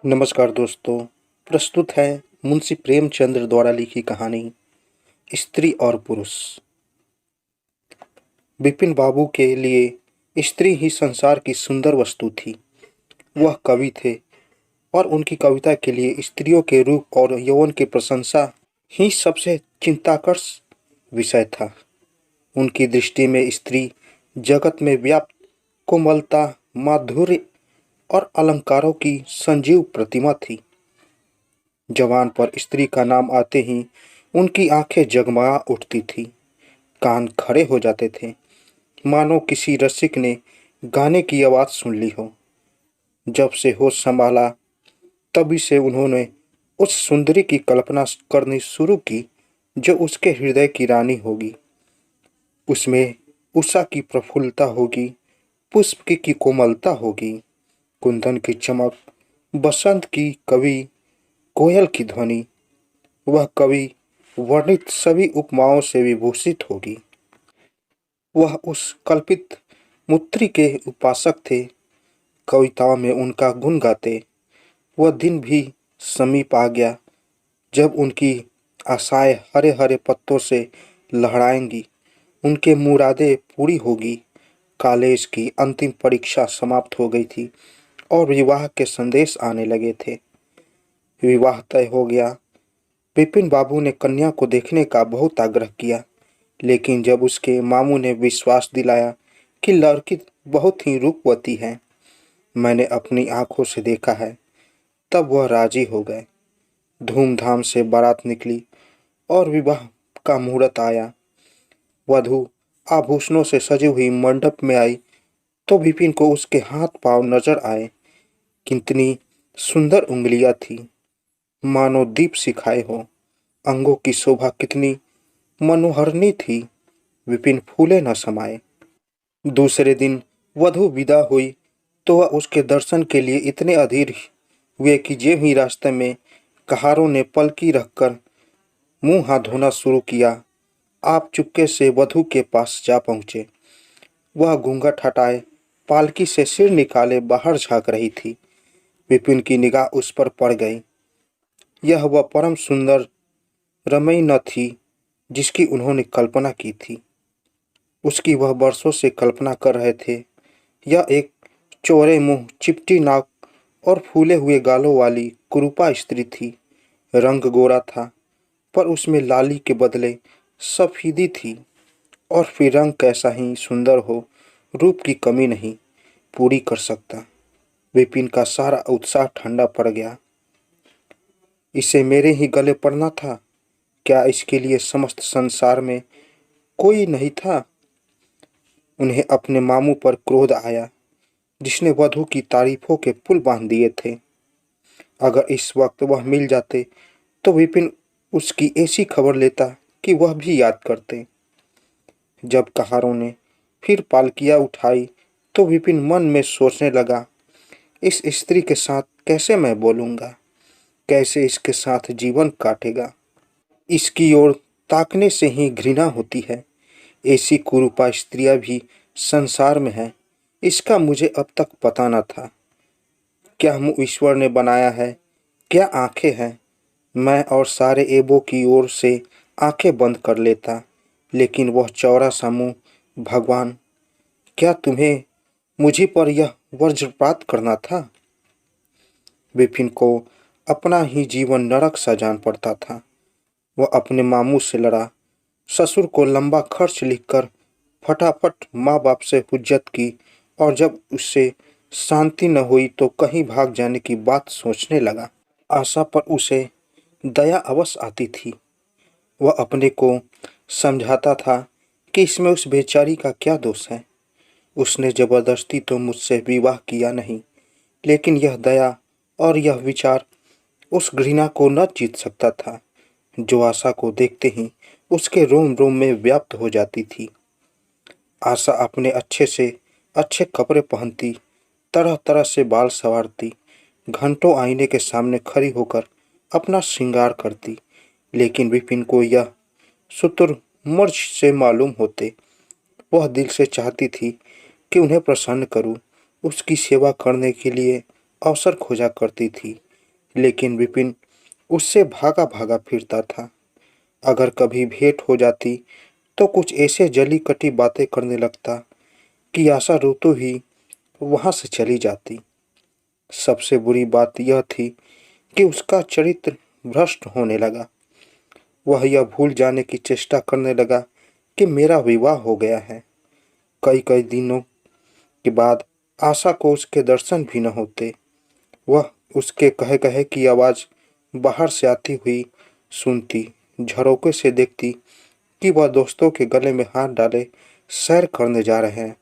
नमस्कार दोस्तों। प्रस्तुत है मुंशी प्रेमचंद्र द्वारा लिखी कहानी स्त्री और पुरुष। विपिन बाबू के लिए स्त्री ही संसार की सुंदर वस्तु थी। वह कवि थे और उनकी कविता के लिए स्त्रियों के रूप और यौवन की प्रशंसा ही सबसे चिंताकर्ष विषय था। उनकी दृष्टि में स्त्री जगत में व्याप्त कोमलता, माधुर्य और अलंकारों की संजीव प्रतिमा थी। जवान पर स्त्री का नाम आते ही उनकी आंखें जगमगा उठती थी, कान खड़े हो जाते थे, मानो किसी रसिक ने गाने की आवाज़ सुन ली हो। जब से होश संभाला तभी से उन्होंने उस सुंदरी की कल्पना करनी शुरू की जो उसके हृदय की रानी होगी। उसमें उषा की प्रफुल्लता होगी, पुष्प की कोमलता होगी, कुंदन की चमक, बसंत की कवि, कोयल की ध्वनि। वह कवि वर्णित सभी उपमाओं से विभूषित होगी। वह उस कल्पित मूर्ति के उपासक थे। कविताओं में उनका गुण गाते। वह दिन भी समीप आ गया जब उनकी आशाएं हरे हरे पत्तों से लहराएंगी, उनके मुरादें पूरी होगी। कॉलेज की अंतिम परीक्षा समाप्त हो गई थी और विवाह के संदेश आने लगे थे। विवाह तय हो गया। विपिन बाबू ने कन्या को देखने का बहुत आग्रह किया, लेकिन जब उसके मामू ने विश्वास दिलाया कि लड़की बहुत ही रूपवती है, मैंने अपनी आंखों से देखा है, तब वह राजी हो गए। धूमधाम से बारात निकली और विवाह का मुहूर्त आया। वधू आभूषणों से सजी हुई मंडप में आई तो विपिन को उसके हाथ पांव नजर आए। कितनी सुंदर उंगलियां थी, मानो दीप सिखाए हो। अंगों की शोभा कितनी मनोहरणी थी, विपिन फूले न समाये। दूसरे दिन वधू विदा हुई तो वह उसके दर्शन के लिए इतने अधीर हुए कि जेब ही रास्ते में कहारों ने पलकी रखकर मुंह हाथ धोना शुरू किया। आप चुपके से वधू के पास जा पहुंचे। वह घूंघट हटाए, पालकी से सिर निकाले बाहर झांक रही थी। विपिन की निगाह उस पर पड़ गई। यह वह परम सुंदर रमई न थी जिसकी उन्होंने कल्पना की थी। उसकी वह वर्षों से कल्पना कर रहे थे। यह एक चौड़े मुंह, चिपटी नाक और फूले हुए गालों वाली कुरूपा स्त्री थी। रंग गोरा था पर उसमें लाली के बदले सफेदी थी। और फिर रंग कैसा ही सुंदर हो, रूप की कमी नहीं पूरी कर सकता। विपिन का सारा उत्साह ठंडा पड़ गया। इसे मेरे ही गले पड़ना था। क्या इसके लिए समस्त संसार में कोई नहीं था? उन्हें अपने मामू पर क्रोध आया जिसने वधू की तारीफों के पुल बांध दिए थे। अगर इस वक्त वह मिल जाते तो विपिन उसकी ऐसी खबर लेता कि वह भी याद करते। जब कहारों ने फिर पालकियां उठाई तो विपिन मन में सोचने लगा, इस स्त्री के साथ कैसे मैं बोलूंगा, कैसे इसके साथ जीवन काटेगा। इसकी ओर ताकने से ही घृणा होती है। ऐसी कुरूपा स्त्रियां भी संसार में हैं, इसका मुझे अब तक पता न था। क्या मुँह ईश्वर ने बनाया है, क्या आंखें हैं। मैं और सारे ऐबों की ओर से आंखें बंद कर लेता, लेकिन वह चौड़ा सा मुंह। भगवान, क्या तुम्हें मुझी पर यह वज्रपात करना था? विपिन को अपना ही जीवन नरक सा जान पड़ता था। वह अपने मामू से लड़ा, ससुर को लंबा खर्च लिखकर फटाफट माँ बाप से हुज्जत की और जब उससे शांति न हुई तो कहीं भाग जाने की बात सोचने लगा। आशा पर उसे दया अवश्य आती थी। वह अपने को समझाता था कि इसमें उस बेचारी का क्या दोष है। उसने जबरदस्ती तो मुझसे विवाह किया नहीं, लेकिन यह दया और यह विचार उस घृणा को न जीत सकता था जो आशा को देखते ही उसके रोम रोम में व्याप्त हो जाती थी। आशा अपने अच्छे से अच्छे कपड़े पहनती, तरह तरह से बाल संवारती, घंटों आईने के सामने खड़ी होकर अपना श्रृंगार करती, लेकिन विपिन को यह शुतुरमुर्ग से मालूम होते। वह दिल से चाहती थी कि उन्हें प्रसन्न करूं, उसकी सेवा करने के लिए अवसर खोजा करती थी, लेकिन विपिन उससे भागा भागा फिरता था। अगर कभी भेंट हो जाती तो कुछ ऐसे जली कटी बातें करने लगता कि आशा रोतो ही वहां से चली जाती। सबसे बुरी बात यह थी कि उसका चरित्र भ्रष्ट होने लगा। वह यह भूल जाने की चेष्टा करने लगा कि मेरा विवाह हो गया है। कई कई दिनों के बाद आशा को उसके दर्शन भी न होते। वह उसके कहे कहे की आवाज़ बाहर से आती हुई सुनती, झरोके से देखती कि वह दोस्तों के गले में हाथ डाले सैर करने जा रहे हैं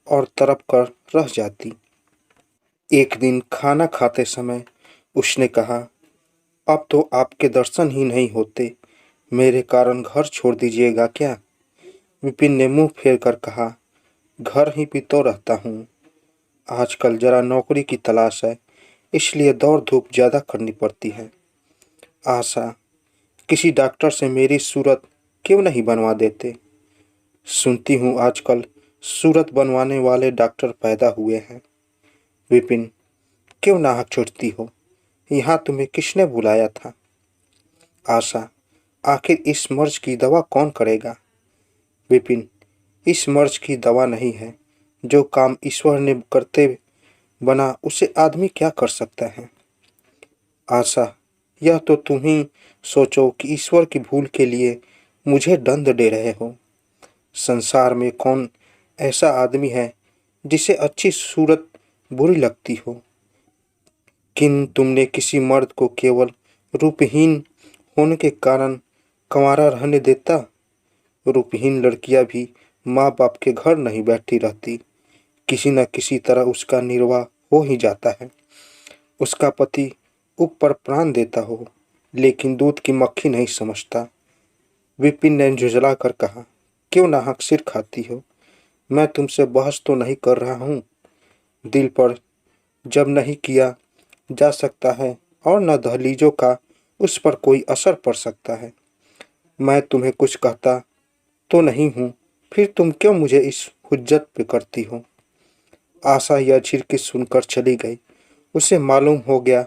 और तड़प कर रह जाती। एक दिन खाना खाते समय उसने कहा, अब तो आपके दर्शन ही नहीं होते, मेरे कारण घर छोड़ दीजिएगा क्या? विपिन ने मुंह फेर कर कहा, घर ही भी तो रहता हूँ। आजकल जरा नौकरी की तलाश है, इसलिए दौड़ धूप ज़्यादा करनी पड़ती है। आशा, किसी डॉक्टर से मेरी सूरत क्यों नहीं बनवा देते? सुनती हूँ आजकल सूरत बनवाने वाले डॉक्टर पैदा हुए हैं। विपिन, क्यों नाहक चोटती हो? यहाँ तुम्हें किसने बुलाया था? आशा, आखिर इस मर्ज की दवा कौन करेगा? विपिन, इस मर्ज की दवा नहीं है। जो काम ईश्वर ने करते बना उसे आदमी क्या कर सकता है? आशा, यह तो तुम ही सोचो कि ईश्वर की भूल के लिए मुझे दंड दे रहे हो। संसार में कौन ऐसा आदमी है जिसे अच्छी सूरत बुरी लगती हो? किन तुमने किसी मर्द को केवल रूपहीन होने के कारण कंवारा रहने देता? रूपहीन लड़कियां भी माँ बाप के घर नहीं बैठी रहती। किसी न किसी तरह उसका निर्वाह हो ही जाता है। उसका पति ऊपर प्राण देता हो, लेकिन दूध की मक्खी नहीं समझता। विपिन ने झुंझला कर कहा, क्यों नाहक सिर खाती हो? मैं तुमसे बहस तो नहीं कर रहा हूँ। दिल पर जब नहीं किया जा सकता है और न दहलीजों का उस पर कोई असर पड़ सकता है। मैं तुम्हें कुछ कहता तो नहीं हूँ, फिर तुम क्यों मुझे इस हुज्जत पे करती हो? आशा यह झिड़की सुनकर चली गई। उसे मालूम हो गया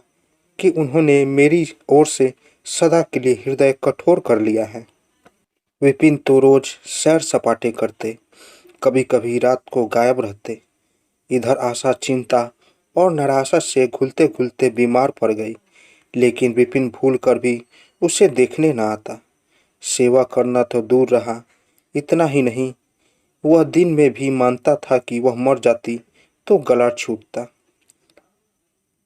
कि उन्होंने मेरी ओर से सदा के लिए हृदय कठोर कर लिया है। विपिन तो रोज सैर सपाटे करते, कभी कभी रात को गायब रहते। इधर आशा चिंता और निराशा से घुलते घुलते बीमार पड़ गई, लेकिन विपिन भूल कर भी उसे देखने न आता। सेवा करना तो दूर रहा, इतना ही नहीं, वह दिन में भी मानता था कि वह मर जाती तो गला छूटता।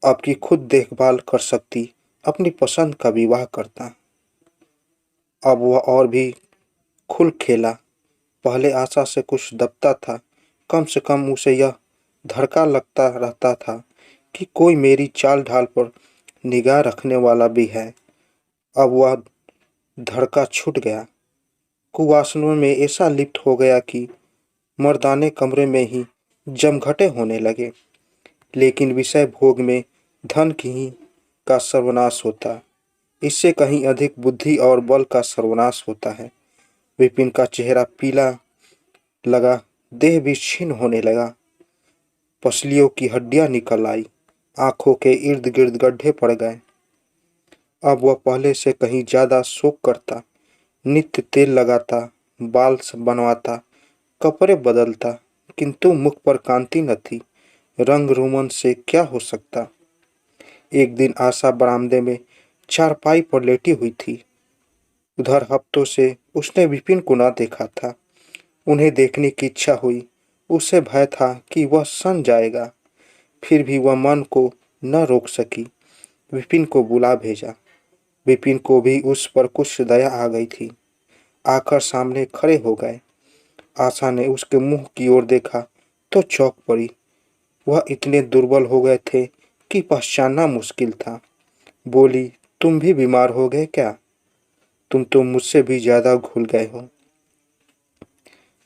अब की खुद देखभाल कर सकती, अपनी पसंद का विवाह करता। अब वह और भी खुल खेला। पहले आशा से कुछ दबता था, कम से कम उसे यह धड़का लगता रहता था कि कोई मेरी चाल ढाल पर निगाह रखने वाला भी है। अब वह धड़का छूट गया। कुवासनों में ऐसा लिप्त हो गया कि मर्दाने कमरे में ही जमघटे होने लगे। लेकिन विषय भोग में धन की ही का सर्वनाश होता, इससे कहीं अधिक बुद्धि और बल का सर्वनाश होता है। विपिन का चेहरा पीला लगा, देह भी क्षीण होने लगा, पसलियों की हड्डियां निकल आई, आंखों के इर्द गिर्द गड्ढे पड़ गए। अब वह पहले से कहीं ज्यादा शोक करता, नित्य तेल लगाता, बाल बनवाता, कपड़े बदलता, किंतु मुख पर कांति न थी। रंग रोमन से क्या हो सकता? एक दिन आशा बरामदे में चारपाई पर लेटी हुई थी। उधर हफ्तों से उसने विपिन को न देखा था। उन्हें देखने की इच्छा हुई। उसे भय था कि वह सन जाएगा, फिर भी वह मन को न रोक सकी। विपिन को बुला भेजा। विपिन को भी उस पर कुछ दया आ गई थी। आकर सामने खड़े हो गए। आशा ने उसके मुंह की ओर देखा तो चौंक पड़ी। वह इतने दुर्बल हो गए थे कि पहचानना मुश्किल था। बोली, तुम भी बीमार हो गए क्या? तुम तो मुझसे भी ज्यादा घुल गए हो।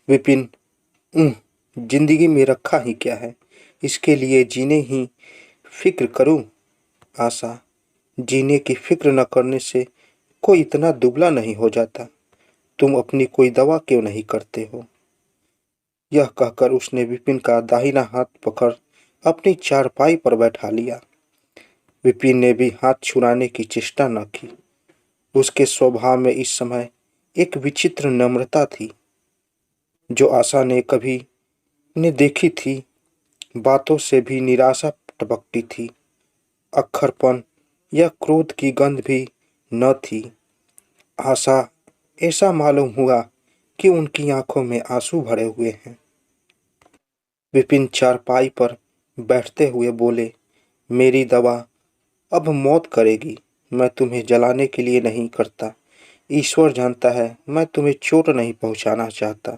विपिन, जिंदगी में रखा ही क्या है, इसके लिए जीने ही फिक्र करूं? आशा, जीने की फिक्र न करने से कोई इतना दुबला नहीं हो जाता। तुम अपनी कोई दवा क्यों नहीं करते हो? यह कहकर उसने विपिन का दाहिना हाथ पकड़ अपनी चारपाई पर बैठा लिया। विपिन ने भी हाथ छुड़ाने की चेष्टा न की। उसके स्वभाव में इस समय एक विचित्र नम्रता थी जो आशा ने कभी न देखी थी। बातों से भी निराशा टपकती थी। अक्खरपन या क्रोध की गंध भी न थी। आशा ऐसा मालूम हुआ कि उनकी आंखों में आंसू भरे हुए हैं। विपिन चारपाई पर बैठते हुए बोले, मेरी दवा अब मौत करेगी। मैं तुम्हें जलाने के लिए नहीं करता। ईश्वर जानता है मैं तुम्हें चोट नहीं पहुंचाना चाहता।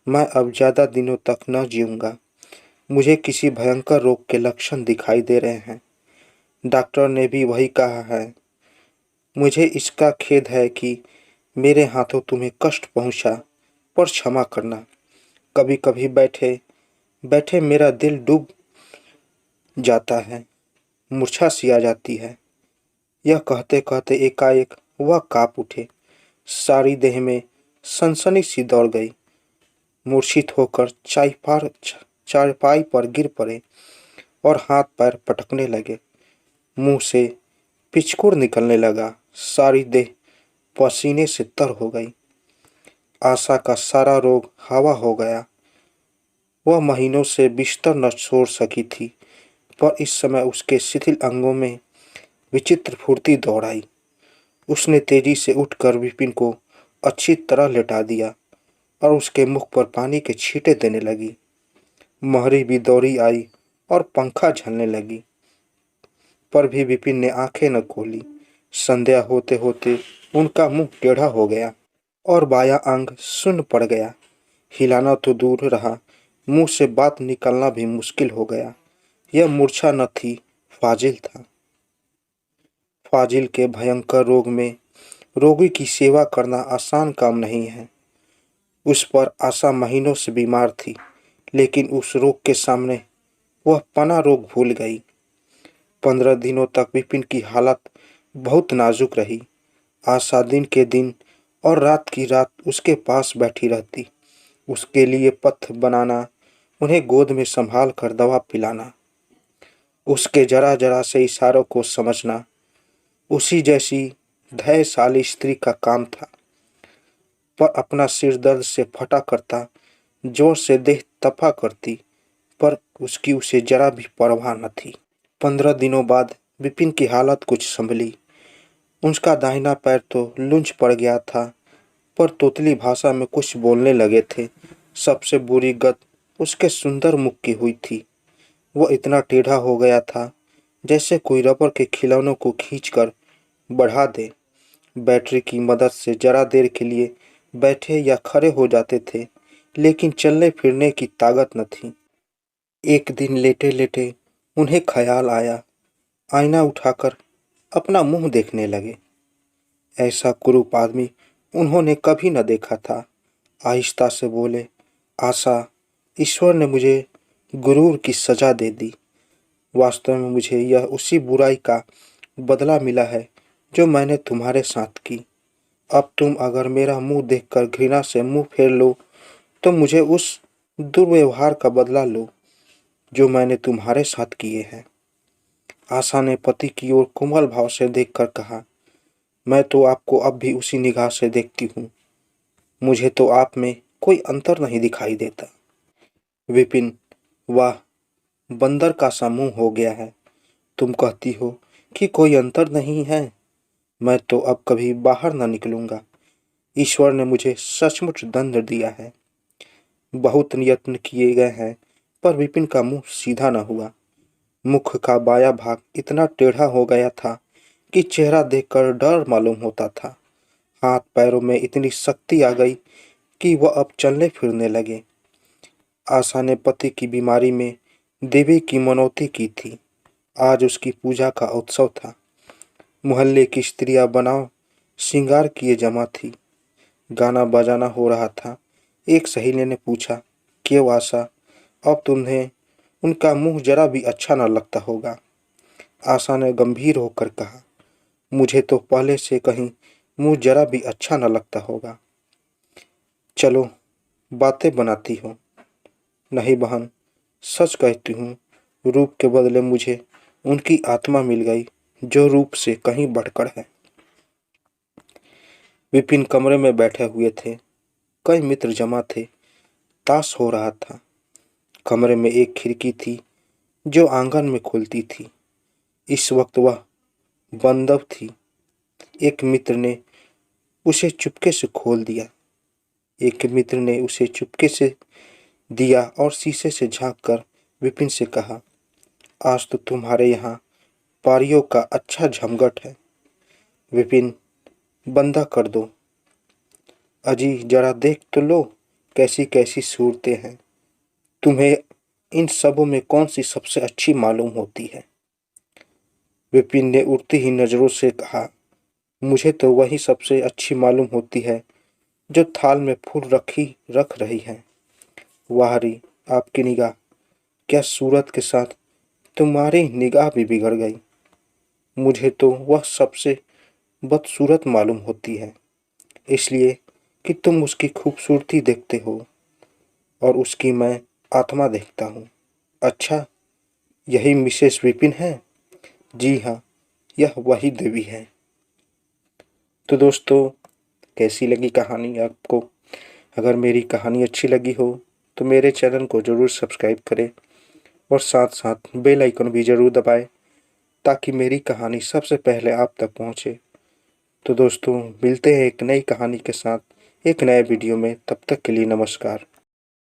मैं अब ज्यादा दिनों तक न जीऊंगा। मुझे किसी भयंकर रोग के लक्षण दिखाई दे रहे हैं। डॉक्टर ने भी वही कहा है। मुझे इसका खेद है कि मेरे हाथों तुम्हें कष्ट पहुंचा, पर क्षमा करना। कभी कभी बैठे बैठे मेरा दिल डूब जाता है, मूर्छा सी आ जाती है। यह कहते कहते एकाएक वह काँप उठे। सारी देह में सनसनी सी दौड़ गई। मूर्छित होकर चारपाई पर गिर पड़े और हाथ पैर पटकने लगे। मुंह से पिचकुड़ निकलने लगा। सारी देह पसीने से तर हो गई। आशा का सारा रोग हवा हो गया। वह महीनों से बिस्तर न छोड़ सकी थी, पर इस समय उसके शिथिल अंगों में विचित्र फुर्ती दौड़ आई। उसने तेजी से उठकर विपिन को अच्छी तरह लेटा दिया और उसके मुख पर पानी के छींटे देने लगी। महरी भी दौड़ी आई और पंखा झलने लगी, पर भी विपिन ने आंखें न खोली। संध्या होते होते उनका मुंह टेढ़ा हो गया और बायां अंग सुन्न पड़ गया। हिलाना तो दूर रहा, मुंह से बात निकलना भी मुश्किल हो गया। यह मूर्छा न थी, फाजिल था। फाजिल के भयंकर रोग में रोगी की सेवा करना आसान काम नहीं है। उस पर आशा महीनों से बीमार थी, लेकिन उस रोग के सामने वह पना रोग भूल गई। 15 दिनों तक विपिन की हालत बहुत नाजुक रही। आशा दिन के दिन और रात की रात उसके पास बैठी रहती। उसके लिए पथ्य बनाना, उन्हें गोद में संभाल कर दवा पिलाना, उसके जरा जरा से इशारों को समझना उसी जैसी धैर्यशाली स्त्री का काम था। पर अपना सिर दर्द से फटा करता, जोर से देह तपा करती, पर उसकी उसे जरा भी परवाह न थी। 15 दिनों बाद विपिन की हालत कुछ संभली। उसका दाहिना पैर तो लूंज पड़ गया था, पर तोतली भाषा में कुछ बोलने लगे थे। सबसे बुरी गत उसके सुंदर मुख की हुई थी। वह इतना टेढ़ा हो गया था जैसे कोई रबर के खिलौनों को खींचकर बढ़ा दे। बैटरी की मदद से जरा देर के लिए बैठे या खड़े हो जाते थे, लेकिन चलने फिरने की ताकत न थी। एक दिन लेटे लेटे उन्हें ख्याल आया। आईना उठाकर अपना मुंह देखने लगे। ऐसा कुरूप आदमी उन्होंने कभी न देखा था। आहिस्ता से बोले, आशा, ईश्वर ने मुझे गुरूर की सजा दे दी। वास्तव में मुझे यह उसी बुराई का बदला मिला है जो मैंने तुम्हारे साथ की। अब तुम अगर मेरा मुंह देखकर घृणा से मुंह फेर लो तो मुझे उस दुर्व्यवहार का बदला लो जो मैंने तुम्हारे साथ किए हैं। आशा ने पति की ओर कोमल भाव से देखकर कहा, मैं तो आपको अब भी उसी निगाह से देखती हूँ। मुझे तो आप में कोई अंतर नहीं दिखाई देता। विपिन, वाह, बंदर का सा मुंह हो गया है। तुम कहती हो कि कोई अंतर नहीं है। मैं तो अब कभी बाहर न निकलूंगा। ईश्वर ने मुझे सचमुच दंड दिया है। बहुत यत्न किए गए हैं, पर विपिन का मुंह सीधा न हुआ। मुख का बायां भाग इतना टेढ़ा हो गया था कि चेहरा देखकर डर मालूम होता था। हाथ पैरों में इतनी शक्ति आ गई कि वह अब चलने फिरने लगे। आशा ने पति की बीमारी में देवी की मनौती की थी। आज उसकी पूजा का उत्सव था। मोहल्ले की स्त्रियां बनाव श्रृंगार किए जमा थी। गाना बजाना हो रहा था। एक सहेली ने पूछा, क्यों आशा, अब तुम्हें उनका मुंह जरा भी अच्छा न लगता होगा। आशा ने गंभीर होकर कहा, मुझे तो पहले से कहीं मुंह जरा भी अच्छा न लगता होगा। चलो, बातें बनाती हो। नहीं बहन, सच कहती हूँ, रूप के बदले मुझे उनकी आत्मा मिल गई जो रूप से कहीं बढ़कर है। विपिन कमरे में बैठे हुए थे। कई मित्र जमा थे। ताश हो रहा था। कमरे में एक खिड़की थी जो आंगन में खुलती थी। इस वक्त वह बंद थी। एक मित्र ने उसे चुपके से खोल दिया। एक मित्र ने उसे चुपके से दिया और शीशे से झांक कर विपिन से कहा, आज तो तुम्हारे यहाँ पारियों का अच्छा झमघट है। विपिन, बंदा कर दो। अजी जरा देख तो लो कैसी कैसी सूरतें हैं। तुम्हें इन सबों में कौन सी सबसे अच्छी मालूम होती है? विपिन ने उड़ती ही नजरों से कहा, मुझे तो वही सबसे अच्छी मालूम होती है जो थाल में फूल रख रही है। वाह री, आपकी निगाह, क्या सूरत के साथ तुम्हारी निगाह भी बिगड़ गई। मुझे तो वह सबसे बदसूरत मालूम होती है, इसलिए कि तुम उसकी खूबसूरती देखते हो और उसकी मैं आत्मा देखता हूँ। अच्छा, यही मिसेस विपिन है? जी हाँ, यह वही देवी है। तो दोस्तों, कैसी लगी कहानी आपको? अगर मेरी कहानी अच्छी लगी हो तो मेरे चैनल को ज़रूर सब्सक्राइब करें और साथ साथ बेल आइकन भी ज़रूर दबाएं ताकि मेरी कहानी सबसे पहले आप तक पहुंचे। तो दोस्तों, मिलते हैं एक नई कहानी के साथ एक नए वीडियो में। तब तक के लिए नमस्कार।